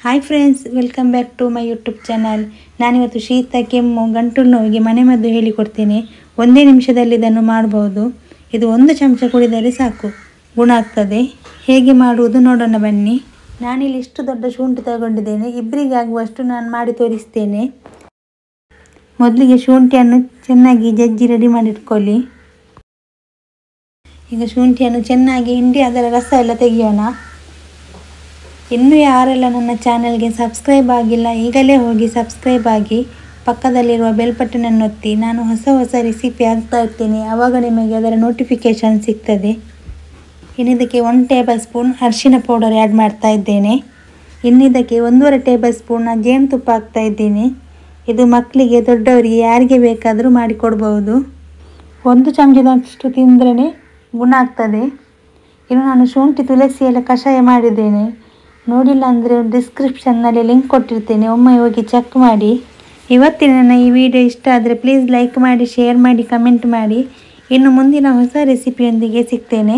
Hi friends, welcome back to my YouTube channel. ನಾನಿವತ್ತು ಶೀತ, ಕೆಮ್ಮು, ಗಂಟಲು ನೋವಿಗೆ ಮನೆಮದ್ದು ಹೇಳಿಕೊಡ್ತೇನೆ. ಒಂದೇ ನಿಮಿಷದಲ್ಲಿ ಇದನ್ನು ಮಾಡಬಹುದು. ಇದು 1 ಚಮಚ ಕುಡಿದರೆ ಸಾಕು, ಗುಣ ಆಗ್ತದೆ. ಹೇಗೆ ಮಾಡುವುದು ನೋಡೋಣ ಬನ್ನಿ. ನಾನಿಲ್ಲಿ ಇಷ್ಟು ದೊಡ್ಡ ಶುಂಠಿ ತಗೊಂಡಿದ್ದೇನೆ. ಇಬ್ಬರಿಗೆ ಆಗುವಷ್ಟು ನಾನು ಮಾಡಿ ತೋರಿಸ್ತೇನೆ. ಮೊದಲಿಗೆ ಶುಂಠಿಯನ್ನು ಚೆನ್ನಾಗಿ ಜಜ್ಜಿ ರೆಡಿ ಮಾಡಿಟ್ಕೊಳ್ಳಿ. ಈಗ ಶುಂಠಿಯನ್ನು ಚೆನ್ನಾಗಿ ಹಿಂಡಿ ಅದರ ರಸ ಎಲ್ಲ ತೆಗೆಯೋಣ. ಇನ್ನೂ ಯಾರೆಲ್ಲ ನನ್ನ ಚಾನಲ್ಗೆ ಸಬ್ಸ್ಕ್ರೈಬ್ ಆಗಿಲ್ಲ, ಈಗಲೇ ಹೋಗಿ ಸಬ್ಸ್ಕ್ರೈಬ್ ಆಗಿ, ಪಕ್ಕದಲ್ಲಿರುವ ಬೆಲ್ ಬಟನನ್ನು ಒತ್ತಿ. ನಾನು ಹೊಸ ರೆಸಿಪಿ ಹಾಕ್ತಾ ಇರ್ತೇನೆ, ಆವಾಗ ನಿಮಗೆ ಅದರ ನೋಟಿಫಿಕೇಷನ್ ಸಿಗ್ತದೆ. ಇನ್ನಿದಕ್ಕೆ 1 ಟೇಬಲ್ ಸ್ಪೂನ್ ಅರಿಶಿನ ಪೌಡರ್ ಆ್ಯಡ್ ಮಾಡ್ತಾ ಇದ್ದೇನೆ. ಇನ್ನಿದಕ್ಕೆ 1.5 ಟೇಬಲ್ ಸ್ಪೂನ್ ಜೇನುತುಪ್ಪ ಹಾಕ್ತಾ ಇದ್ದೀನಿ. ಇದು ಮಕ್ಕಳಿಗೆ, ದೊಡ್ಡವರಿಗೆ ಯಾರಿಗೆ ಬೇಕಾದರೂ ಮಾಡಿಕೊಡ್ಬೋದು. 1 ಚಮಚದಷ್ಟು ತಿಂದ್ರೇ ಗುಣ ಆಗ್ತದೆ. ಇನ್ನು ನಾನು ಶುಂಠಿ ತುಳಸಿ ಎಲ್ಲ ಕಷಾಯ ಮಾಡಿದ್ದೇನೆ. ನೋಡಿಲ್ಲ ಅಂದರೆ ಡಿಸ್ಕ್ರಿಪ್ಷನ್ನಲ್ಲಿ ಲಿಂಕ್ ಕೊಟ್ಟಿರ್ತೇನೆ, ಒಮ್ಮೆ ಹೋಗಿ ಚೆಕ್ ಮಾಡಿ. ಇವತ್ತಿನ ನನ್ನ ಈ ವಿಡಿಯೋ ಇಷ್ಟ ಆದರೆ ಪ್ಲೀಸ್ ಲೈಕ್ ಮಾಡಿ, ಶೇರ್ ಮಾಡಿ, ಕಮೆಂಟ್ ಮಾಡಿ. ಇನ್ನು ಮುಂದಿನ ಹೊಸ ರೆಸಿಪಿಯೊಂದಿಗೆ ಸಿಗ್ತೇನೆ.